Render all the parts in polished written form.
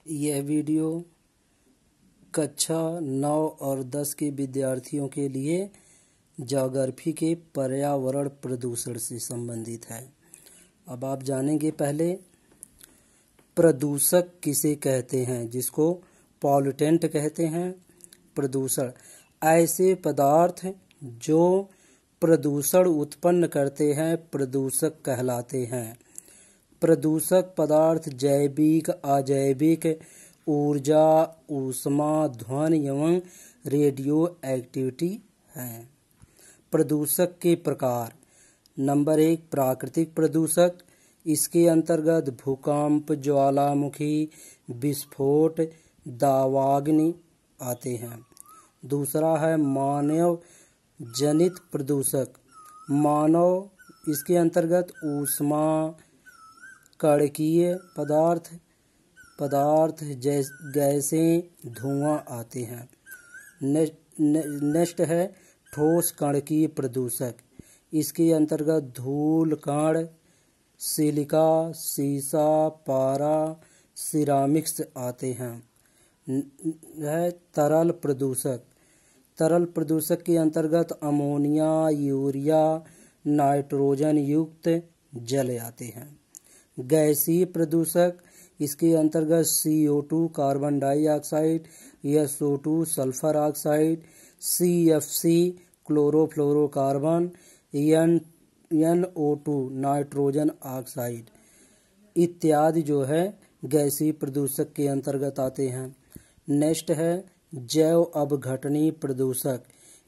यह वीडियो कक्षा 9 और 10 के विद्यार्थियों के लिए ज्योग्राफी के पर्यावरण प्रदूषण से संबंधित है। अब आप जानेंगे पहले प्रदूषक किसे कहते हैं, जिसको पॉल्यूटेंट कहते हैं। प्रदूषण ऐसे पदार्थ जो प्रदूषण उत्पन्न करते हैं प्रदूषक कहलाते हैं। प्रदूषक पदार्थ जैविक, अजैविक, ऊर्जा, ऊष्मा, ध्वनि एवं रेडियो एक्टिविटी हैं। प्रदूषक के प्रकार। नंबर 1 प्राकृतिक प्रदूषक। इसके अंतर्गत भूकंप, ज्वालामुखी, विस्फोट, दावाग्नि आते हैं। दूसरा है मानव जनित प्रदूषक। मानव इसके अंतर्गत ऊष्मा, कणकीय पदार्थ गैसें, धुआं आते हैं। नेक्स्ट है ठोस कणकीय प्रदूषक। इसके अंतर्गत धूल कण, सिलिका, सीसा, पारा, सिरामिक्स आते हैं। है तरल प्रदूषक। तरल प्रदूषक के अंतर्गत अमोनिया, यूरिया, नाइट्रोजन युक्त जल आते हैं। गैसीय प्रदूषक। इसके अंतर्गत CO2 carbon dioxide, SO2 sulphur oxide, CFC chlorofluorocarbon, NO2 nitrogen oxide इत्यादि जो है गैसीय प्रदूषक के अंतर्गत आते हैं। नेक्स्ट है जैव अपघटनीय प्रदूषक।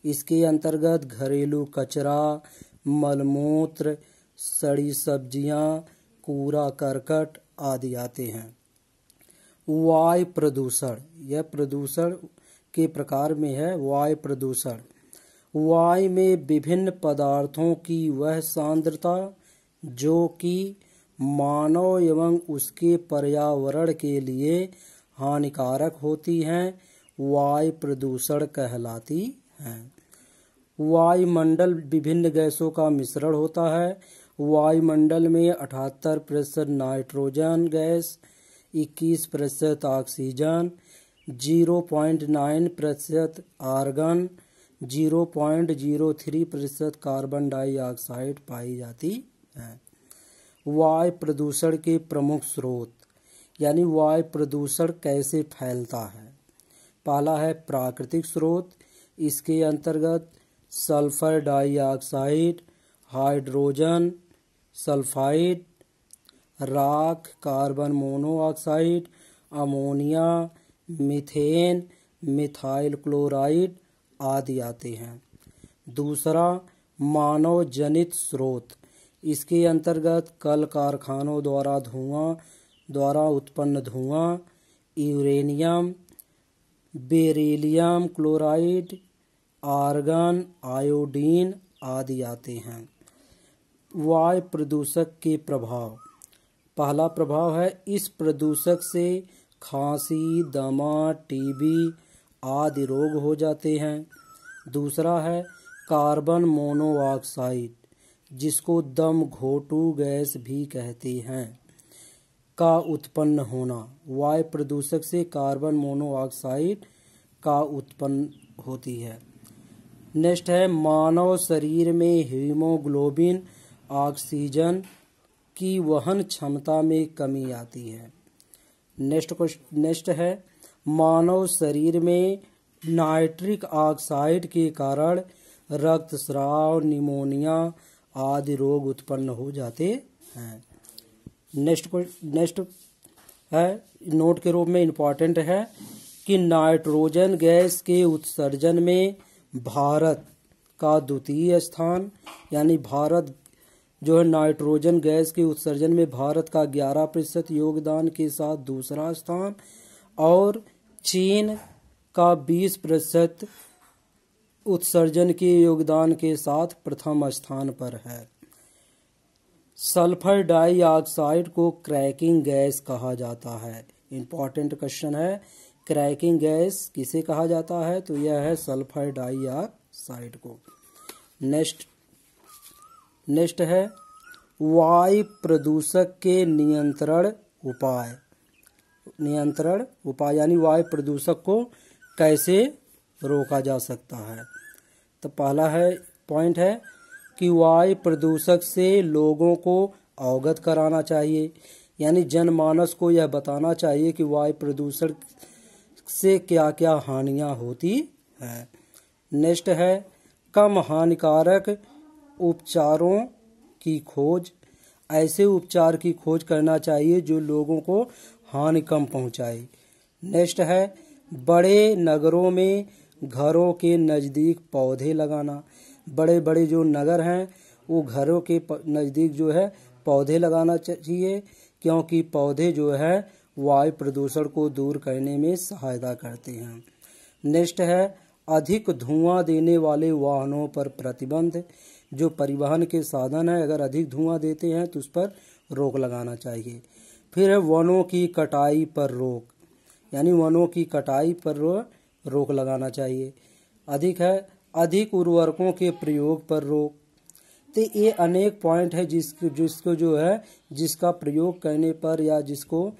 इसके अंतर्गत घरेलू कचरा, मलमूत्र, सड़ी सब्जियां, कूड़ा करकट आदि आते हैं। वायु प्रदूषण। यह प्रदूषण के प्रकार में है वायु प्रदूषण। वायु में विभिन्न पदार्थों की वह सांद्रता जो कि मानव एवं उसके पर्यावरण के लिए हानिकारक होती हैं वायु प्रदूषण कहलाती हैं। वायुमंडल विभिन्न गैसों का मिश्रण होता है। वायुमंडल में 78% nitrogen gas, 21% oxygen, 0.9% argon, 0.03% carbon dioxide पाई जाती है। वायु प्रदूषण के प्रमुख स्रोत, यानी वायु प्रदूषण कैसे फैलता है। पहला है प्राकृतिक स्रोत। इसके अंतर्गत सल्फर डाइऑक्साइड, हाइड्रोजन सल्फाइड, राख, carbon monoxide, ammonia, methane, methyl chloride आदि आते हैं। दूसरा मानव जनित स्रोत। इसके अंतर्गत कल कारखानों द्वारा उत्पन्न धुआं, uranium, beryllium chloride, argon, iodine आदि आते हैं। वायु प्रदूषक के प्रभाव। पहला प्रभाव है इस प्रदूषक से खांसी, दमा, टीबी आदि रोग हो जाते हैं। दूसरा है कार्बन मोनोऑक्साइड, जिसको दम घोटू गैस भी कहते हैं, का उत्पन्न होना। वायु प्रदूषक से कार्बन मोनोऑक्साइड का उत्पन्न होती है। नेक्स्ट है मानव शरीर में हीमोग्लोबिन, ऑक्सीजन की वहन क्षमता में कमी आती है। नेक्स्ट है मानव शरीर में नाइट्रिक ऑक्साइड के कारण रक्तस्राव, निमोनिया आदि रोग उत्पन्न हो जाते हैं। नेक्स्ट है नोट के रूप में इम्पोर्टेंट है कि नाइट्रोजन गैस के उत्सर्जन में भारत का द्वितीय स्थान, यानी भारत जो है नाइट्रोजन गैस के उत्सर्जन में भारत का 11% योगदान के साथ दूसरा स्थान और चीन का 20% उत्सर्जन के योगदान के साथ प्रथम स्थान पर है। सल्फर डाइऑक्साइड को क्रैकिंग गैस कहा जाता है। इम्पोर्टेंट क्वेश्चन है, क्रैकिंग गैस किसे कहा जाता है, तो यह है सल्फर डाइऑक्साइड को। नेक्स्ट है वायु प्रदूषक के नियंत्रण उपाय। नियंत्रण उपाय यानी वायु प्रदूषक को कैसे रोका जा सकता है। तो पहला है पॉइंट है कि वायु प्रदूषक से लोगों को अवगत कराना चाहिए, यानी जनमानस को यह बताना चाहिए कि वायु प्रदूषण से क्या क्या हानियां होती हैं। नेक्स्ट है कम हानिकारक उपचारों की खोज, ऐसे उपचार की खोज करना चाहिए जो लोगों को हानि कम पहुंचाए। नेक्स्ट है बड़े नगरों में घरों के नज़दीक पौधे लगाना, बड़े बड़े जो नगर हैं वो घरों के नज़दीक जो है पौधे लगाना चाहिए, क्योंकि पौधे जो है वायु प्रदूषण को दूर करने में सहायता करते हैं। नेक्स्ट है अधिक धुआं देने वाले वाहनों पर प्रतिबंध, जो परिवहन के साधन है अगर अधिक धुआं देते हैं तो उस पर रोक लगाना चाहिए। फिर है वनों की कटाई पर रोक, यानी वनों की कटाई पर रोक लगाना चाहिए। अधिक उर्वरकों के प्रयोग पर रोक। तो ये अनेक पॉइंट है जिसको जो है जिसका प्रयोग करने पर या जिसको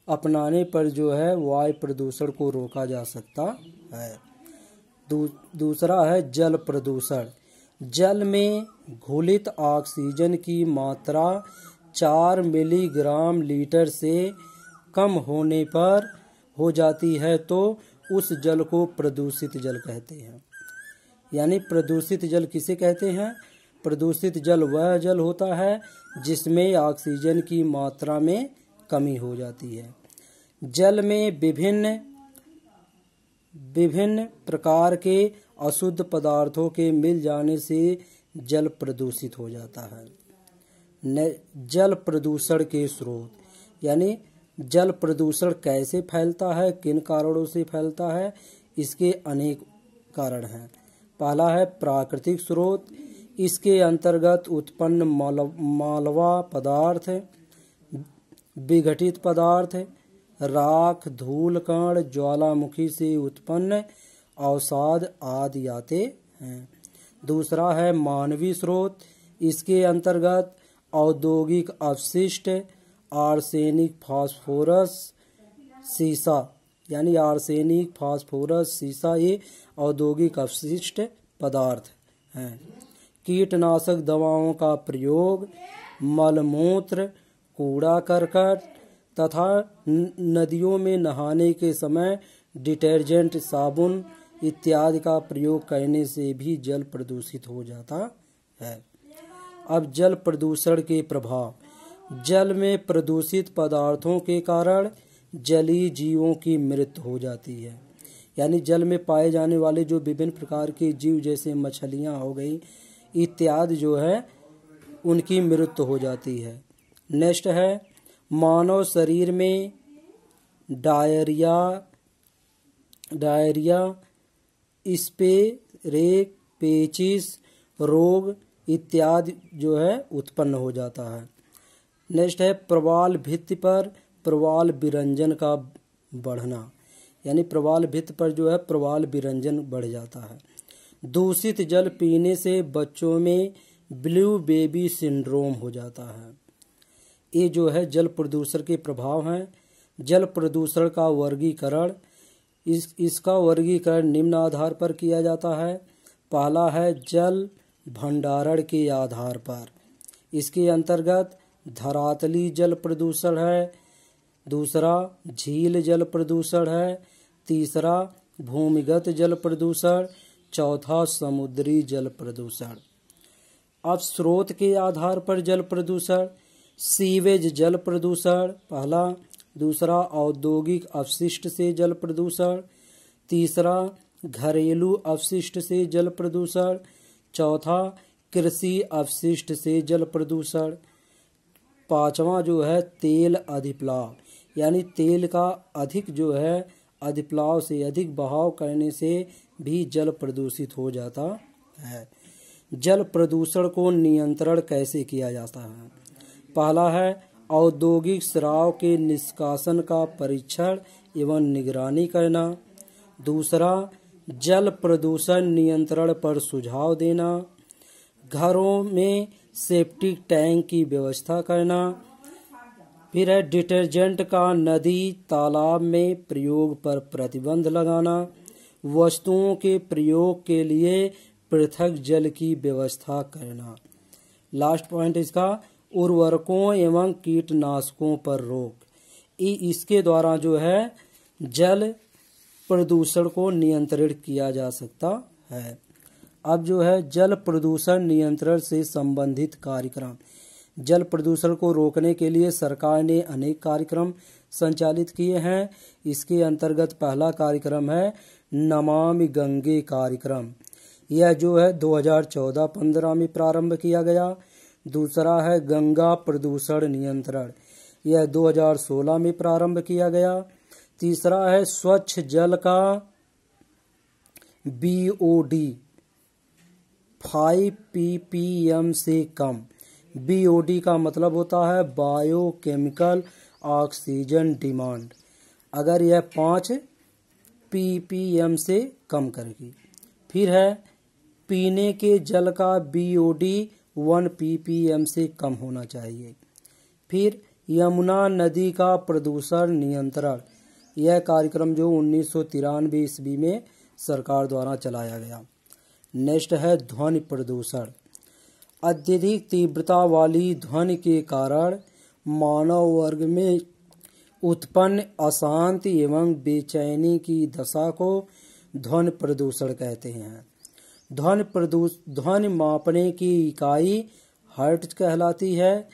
अपनाने पर जो है वायु प्रदूषण को रोका जा सकता है। दूसरा है जल प्रदूषण। जल में घुलित ऑक्सीजन की मात्रा 4 मिलीग्राम लीटर से कम होने पर हो जाती है तो उस जल को प्रदूषित जल कहते हैं। यानी प्रदूषित जल किसे कहते हैं? प्रदूषित जल वह जल होता है जिसमें ऑक्सीजन की मात्रा में कमी हो जाती है। जल में विभिन्न प्रकार के अशुद्ध पदार्थों के मिल जाने से जल प्रदूषित हो जाता है। जल प्रदूषण के स्रोत, यानी जल प्रदूषण कैसे फैलता है, किन कारणों से फैलता है, इसके अनेक कारण हैं। पहला है प्राकृतिक स्रोत, इसके अंतर्गत उत्पन्न मालवा पदार्थ, विघटित पदार्थ, राख, धूल कण, ज्वालामुखी से उत्पन्न अवसाद आदि आते हैं। दूसरा है मानवीय स्रोत, इसके अंतर्गत औद्योगिक अपशिष्ट, आर्सेनिक, फास्फोरस, सीसा, यानी आर्सेनिक, फास्फोरस, सीसा ये औद्योगिक अपशिष्ट पदार्थ हैं। कीटनाशक दवाओं का प्रयोग, मलमूत्र, कूड़ा करकट तथा नदियों में नहाने के समय डिटर्जेंट, साबुन इत्यादि का प्रयोग करने से भी जल प्रदूषित हो जाता है। अब जल प्रदूषण के प्रभाव। जल में प्रदूषित पदार्थों के कारण जलीय जीवों की मृत्यु हो जाती है, यानी जल में पाए जाने वाले जो विभिन्न प्रकार के जीव जैसे मछलियां हो गई इत्यादि जो है उनकी मृत्यु हो जाती है। नेक्स्ट है मानव शरीर में डायरिया, स्पेरेक, पेचिस रोग इत्यादि जो है उत्पन्न हो जाता है। नेक्स्ट है प्रवाल भित्ति पर प्रवाल विरंजन का बढ़ना, यानी प्रवाल भित्ति पर जो है प्रवाल विरंजन बढ़ जाता है। दूषित जल पीने से बच्चों में ब्लू बेबी सिंड्रोम हो जाता है। ये जो है जल प्रदूषण के प्रभाव हैं। जल प्रदूषण का वर्गीकरण, इसका वर्गीकरण निम्न आधार पर किया जाता है। पहला है जल भंडारण के आधार पर, इसके अंतर्गत धरातली जल प्रदूषण है। दूसरा झील जल प्रदूषण है। तीसरा भूमिगत जल प्रदूषण। चौथा समुद्री जल प्रदूषण। अब स्रोत के आधार पर जल प्रदूषण, सीवेज जल प्रदूषण पहला। दूसरा औद्योगिक अपशिष्ट से जल प्रदूषण। तीसरा घरेलू अपशिष्ट से जल प्रदूषण। चौथा कृषि अपशिष्ट से जल प्रदूषण। पांचवा जो है तेल अधिप्लाव, यानी तेल का अधिक जो है अधिप्लाव से अधिक बहाव करने से भी जल प्रदूषित हो जाता है। जल प्रदूषण को नियंत्रण कैसे किया जाता है? पहला है औद्योगिक शराब के निष्कासन का परीक्षण एवं निगरानी करना। दूसरा जल प्रदूषण नियंत्रण पर सुझाव देना। घरों में सेप्टिक टैंक की व्यवस्था करना। फिर है डिटर्जेंट का नदी तालाब में प्रयोग पर प्रतिबंध लगाना, वस्तुओं के प्रयोग के लिए पृथक जल की व्यवस्था करना। लास्ट पॉइंट इसका उर्वरकों एवं कीटनाशकों पर रोक। इसके द्वारा जो है जल प्रदूषण को नियंत्रित किया जा सकता है। अब जो है जल प्रदूषण नियंत्रण से संबंधित कार्यक्रम। जल प्रदूषण को रोकने के लिए सरकार ने अनेक कार्यक्रम संचालित किए हैं। इसके अंतर्गत पहला कार्यक्रम है नमामि गंगे कार्यक्रम। यह जो है 2014-15 में प्रारंभ किया गया। दूसरा है गंगा प्रदूषण नियंत्रण, यह 2016 में प्रारंभ किया गया। तीसरा है स्वच्छ जल का BOD 5 ppm से कम। BOD का मतलब होता है बायोकेमिकल ऑक्सीजन डिमांड, अगर यह 5 ppm से कम करेगी। फिर है पीने के जल का BOD 1 ppm से कम होना चाहिए। फिर यमुना नदी का प्रदूषण नियंत्रण, यह कार्यक्रम जो 1993 ईस्वी में सरकार द्वारा चलाया गया। नेक्स्ट है ध्वनि प्रदूषण। अत्यधिक तीव्रता वाली ध्वनि के कारण मानव वर्ग में उत्पन्न अशांति एवं बेचैनी की दशा को ध्वनि प्रदूषण कहते हैं। ध्वनि मापने की इकाई हर्ट्ज कहलाती है।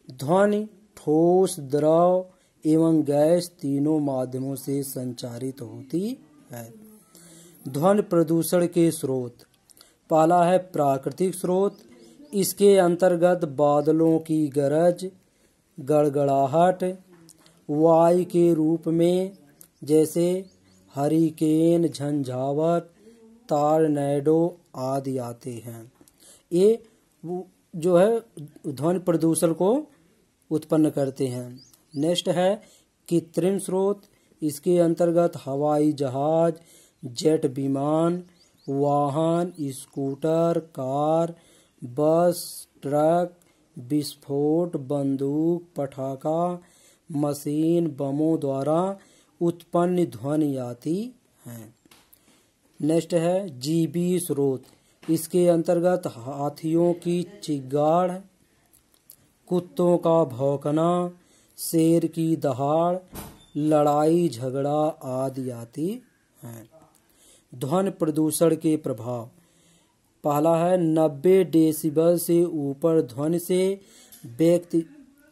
ध्वनि ठोस, द्रव एवं गैस तीनों माध्यमों से संचारित होती है। ध्वनि प्रदूषण के स्रोत। पहला है प्राकृतिक स्रोत। इसके अंतर्गत बादलों की गरज, गड़गड़ाहट, वायु के रूप में जैसे हरिकेन, झंझावात, टॉर्नेडो आदि आते हैं। ये जो है ध्वनि प्रदूषण को उत्पन्न करते हैं। नेक्स्ट है कृत्रिम स्रोत। इसके अंतर्गत हवाई जहाज, जेट विमान, वाहन, स्कूटर, कार, बस, ट्रक, विस्फोट, बंदूक, पटाखा, मशीन, बमों द्वारा उत्पन्न ध्वनि आती हैं। नेक्स्ट है जीवी स्रोत। इसके अंतर्गत हाथियों की चिगाड़, कुत्तों का भौंकना, शेर की दहाड़, लड़ाई झगड़ा आदि आती हैं। ध्वनि प्रदूषण के प्रभाव। पहला है 90 डेसिबल से ऊपर ध्वनि से व्यक्ति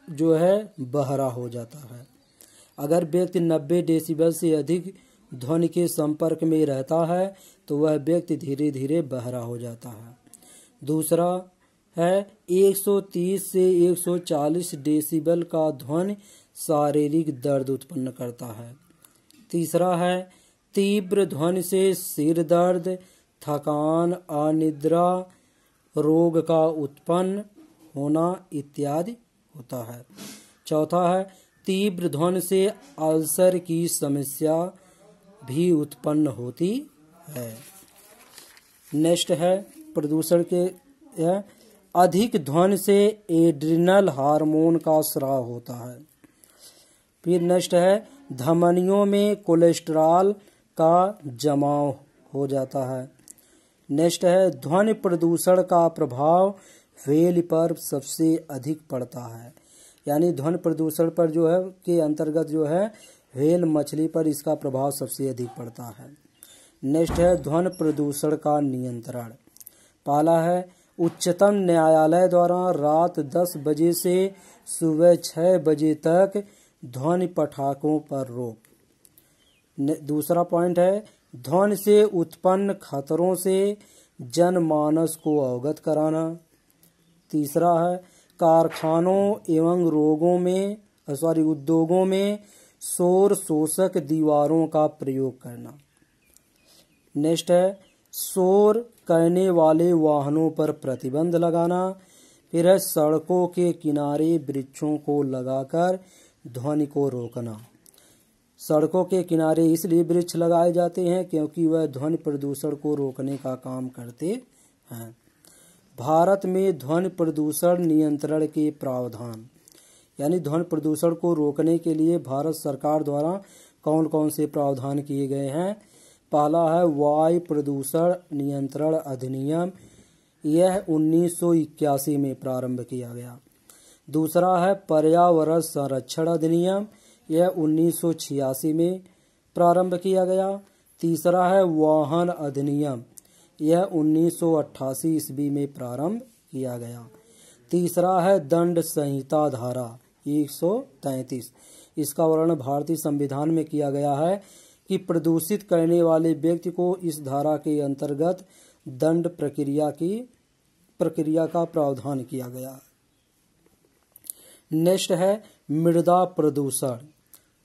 जो है बहरा हो जाता है। अगर व्यक्ति 90 डेसिबल से अधिक ध्वनि के संपर्क में रहता है तो वह व्यक्ति धीरे धीरे बहरा हो जाता है। दूसरा है 130 से 140 डेसिबल का ध्वनि शारीरिक दर्द उत्पन्न करता है। तीसरा है तीव्र ध्वनि से सिर दर्द, थकान, अनिद्रा, रोग का उत्पन्न होना इत्यादि होता है। चौथा है तीव्र ध्वनि से अल्सर की समस्या भी उत्पन्न होती है। नेक्स्ट है प्रदूषण के अधिक ध्वनि से एड्रिनल हार्मोन का स्राव होता है। फिर नेक्स्ट है धमनियों में कोलेस्ट्रॉल का जमाव हो जाता है। नेक्स्ट है ध्वनि प्रदूषण का प्रभाव व्हेल पर सबसे अधिक पड़ता है। यानी ध्वनि प्रदूषण पर जो है के अंतर्गत जो है व्हेल मछली पर इसका प्रभाव सबसे अधिक पड़ता है। नेक्स्ट है ध्वनि प्रदूषण का नियंत्रण। पहला है उच्चतम न्यायालय द्वारा रात 10 बजे से सुबह 6 बजे तक ध्वनि पटाखों पर रोक। दूसरा पॉइंट है ध्वनि से उत्पन्न खतरों से जनमानस को अवगत कराना। तीसरा है कारखानों एवं उद्योगों में शोर शोषक दीवारों का प्रयोग करना। नेक्स्ट है शोर करने वाले वाहनों पर प्रतिबंध लगाना। फिर है सड़कों के किनारे वृक्षों को लगाकर ध्वनि को रोकना। सड़कों के किनारे इसलिए वृक्ष लगाए जाते हैं क्योंकि वह ध्वनि प्रदूषण को रोकने का काम करते हैं। भारत में ध्वनि प्रदूषण नियंत्रण के प्रावधान। यानी ध्वनि प्रदूषण को रोकने के लिए भारत सरकार द्वारा कौन कौन से प्रावधान किए गए हैं। पहला है वायु प्रदूषण नियंत्रण अधिनियम, यह 1981 में प्रारंभ किया गया। दूसरा है पर्यावरण संरक्षण अधिनियम, यह 1986 में प्रारंभ किया गया। तीसरा है वाहन अधिनियम, यह 1988 ईस्वी में प्रारंभ किया गया। तीसरा है दंड संहिता धारा 133, इसका वर्णन भारतीय संविधान में किया गया है कि प्रदूषित करने वाले व्यक्ति को इस धारा के अंतर्गत दंड प्रक्रिया का प्रावधान किया गया। नेक्स्ट है मृदा प्रदूषण,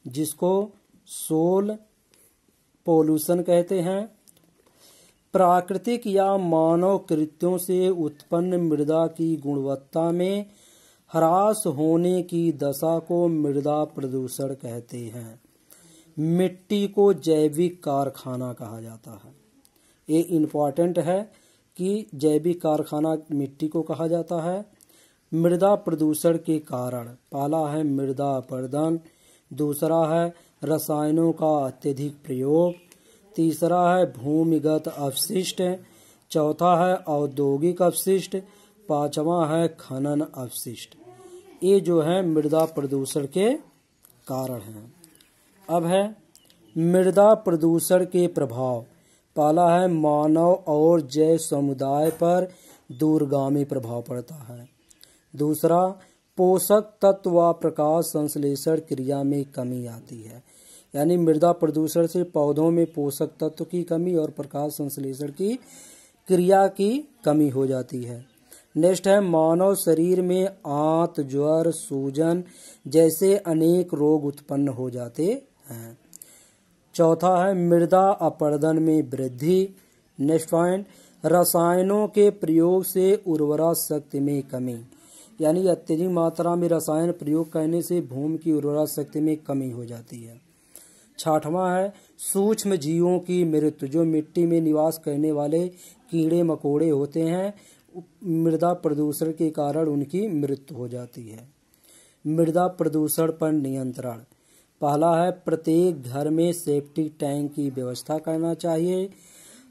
जिसको सोल पोल्यूशन कहते हैं। प्राकृतिक या मानव कृत्यों से उत्पन्न मृदा की गुणवत्ता में ह्रास होने की दशा को मृदा प्रदूषण कहते हैं। मिट्टी को जैविक कारखाना कहा जाता है। ये इम्पोर्टेंट है कि जैविक कारखाना मिट्टी को कहा जाता है। मृदा प्रदूषण के कारण पहला है मृदा अपरदन, दूसरा है रसायनों का अत्यधिक प्रयोग, तीसरा है भूमिगत अपशिष्ट, चौथा है औद्योगिक अपशिष्ट, पांचवा है खनन अपशिष्ट। ये जो है मृदा प्रदूषण के कारण हैं। अब है मृदा प्रदूषण के प्रभाव। पहला है मानव और जैव समुदाय पर दूरगामी प्रभाव पड़ता है। दूसरा पोषक तत्व व प्रकाश संश्लेषण क्रिया में कमी आती है, यानी मृदा प्रदूषण से पौधों में पोषक तत्व की कमी और प्रकाश संश्लेषण की क्रिया की कमी हो जाती है। नेक्स्ट है मानव शरीर में आंत, ज्वर, सूजन जैसे अनेक रोग उत्पन्न हो जाते हैं। चौथा है मृदा अपरदन में वृद्धि। नेक्स्ट पॉइंट रसायनों के प्रयोग से उर्वरा शक्ति में कमी, यानी अत्यधिक मात्रा में रसायन प्रयोग करने से भूमि की उर्वरा शक्ति में कमी हो जाती है। छठवां है सूक्ष्म जीवों की मृत्यु, जो मिट्टी में निवास करने वाले कीड़े मकोड़े होते हैं, मृदा प्रदूषण के कारण उनकी मृत्यु हो जाती है। मृदा प्रदूषण पर नियंत्रण। पहला है प्रत्येक घर में सेप्टिक टैंक की व्यवस्था करना चाहिए।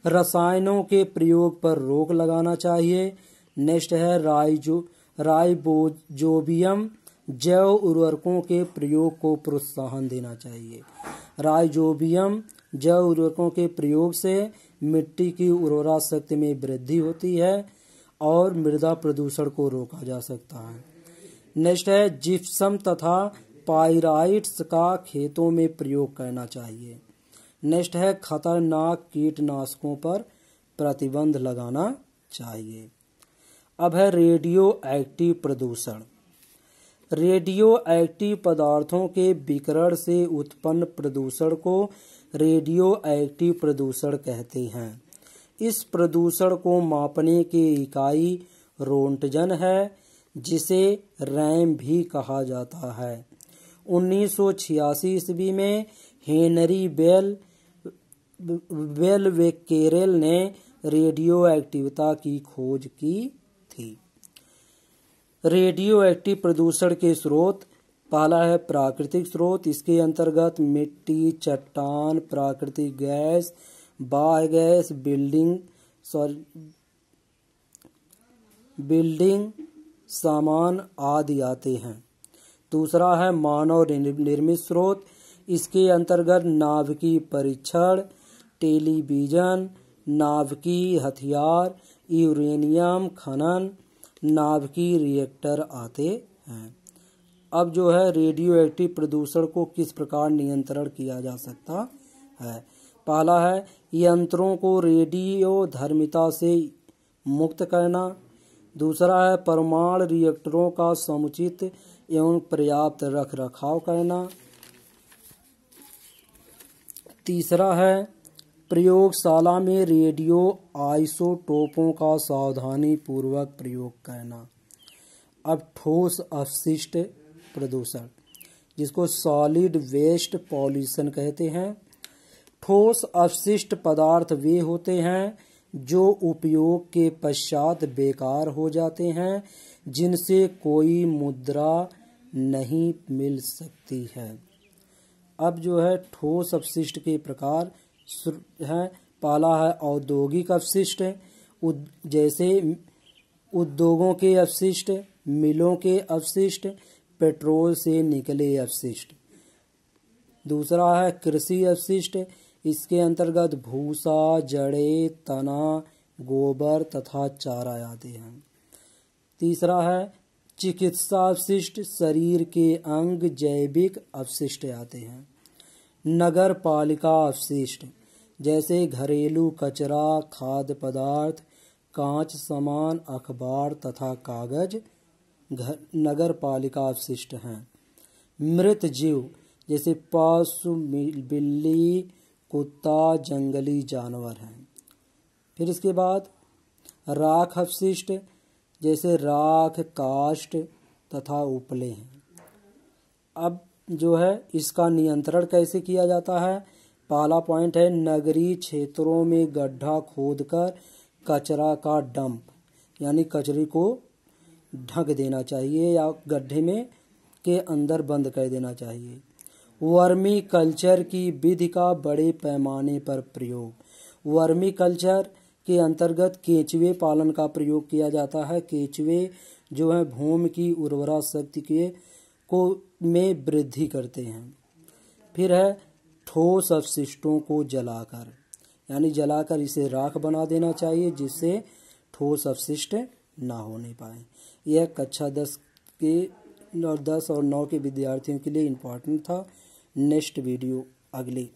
रसायनों के प्रयोग पर रोक लगाना चाहिए। नेक्स्ट है राइजोबियम जैव उर्वरकों के प्रयोग को प्रोत्साहन देना चाहिए। राइजोबियम जैव उर्वरकों के प्रयोग से मिट्टी की उर्वरा शक्ति में वृद्धि होती है और मृदा प्रदूषण को रोका जा सकता है। नेक्स्ट है जिप्सम तथा पाइराइट्स का खेतों में प्रयोग करना चाहिए। नेक्स्ट है खतरनाक कीटनाशकों पर प्रतिबंध लगाना चाहिए। अब है रेडियो एक्टिव प्रदूषण। रेडियो एक्टिव पदार्थों के विकिरण से उत्पन्न प्रदूषण को रेडियो एक्टिव प्रदूषण कहते हैं। इस प्रदूषण को मापने की इकाई रोंटगन है, जिसे रैम भी कहा जाता है। 1986 ईस्वी में हेनरी बेकेरेल ने रेडियो एक्टिविता की खोज की थी। रेडियो एक्टिव प्रदूषण के स्रोत। पहला है प्राकृतिक स्रोत, इसके अंतर्गत मिट्टी, चट्टान, प्राकृतिक गैस, बाह्य गैस, बिल्डिंग सामान आदि आते हैं। दूसरा है मानव निर्मित स्रोत, इसके अंतर्गत नाभिकीय परीक्षण, टेलीविजन, नाभिकीय हथियार, यूरेनियम खनन, नाभिकीय रिएक्टर आते हैं। अब जो है रेडियो एक्टिव प्रदूषण को किस प्रकार नियंत्रण किया जा सकता है। पहला है यंत्रों को रेडियो धर्मिता से मुक्त करना। दूसरा है परमाणु रिएक्टरों का समुचित एवं पर्याप्त रख रखाव करना। तीसरा है प्रयोगशाला में रेडियो आइसोटोपों का सावधानी पूर्वक प्रयोग करना। अब ठोस अपशिष्ट प्रदूषण, जिसको सॉलिड वेस्ट पॉल्यूशन कहते हैं। ठोस अपशिष्ट पदार्थ वे होते हैं जो उपयोग के पश्चात बेकार हो जाते हैं, जिनसे कोई मुद्रा नहीं मिल सकती है। अब जो है ठोस अपशिष्ट के प्रकार हैं। पहला है औद्योगिक अपशिष्ट, जैसे उद्योगों के अपशिष्ट, मिलों के अपशिष्ट, पेट्रोल से निकले अपशिष्ट। दूसरा है कृषि अपशिष्ट, इसके अंतर्गत भूसा, जड़ें, तना, गोबर तथा चारा आदि हैं। तीसरा है चिकित्सा अपशिष्ट, शरीर के अंग, जैविक अपशिष्ट आते हैं। नगर पालिका अपशिष्ट, जैसे घरेलू कचरा, खाद्य पदार्थ, कांच सामान, अखबार तथा कागज नगर पालिका अपशिष्ट हैं। मृत जीव, जैसे पशु, बिल्ली, कुत्ता, जंगली जानवर हैं। फिर इसके बाद राख अपशिष्ट, जैसे राख, काष्ठ तथा उपले हैं। अब जो है इसका नियंत्रण कैसे किया जाता है। पहला पॉइंट है नगरीय क्षेत्रों में गड्ढा खोदकर कचरा का डंप, यानी कचरे को ढक देना चाहिए या गड्ढे में के अंदर बंद कर देना चाहिए। वर्मी कल्चर की विधि का बड़े पैमाने पर प्रयोग। वर्मी कल्चर के अंतर्गत केंचुए पालन का प्रयोग किया जाता है। केंचुए जो है भूमि की उर्वरा शक्ति में वृद्धि करते हैं। फिर है ठोस अपशिष्टों को जलाकर, यानी जलाकर इसे राख बना देना चाहिए, जिससे ठोस अपशिष्ट ना होने पाए। यह कक्षा 10 और 9 के विद्यार्थियों के लिए इम्पोर्टेंट था। नेक्स्ट वीडियो अगली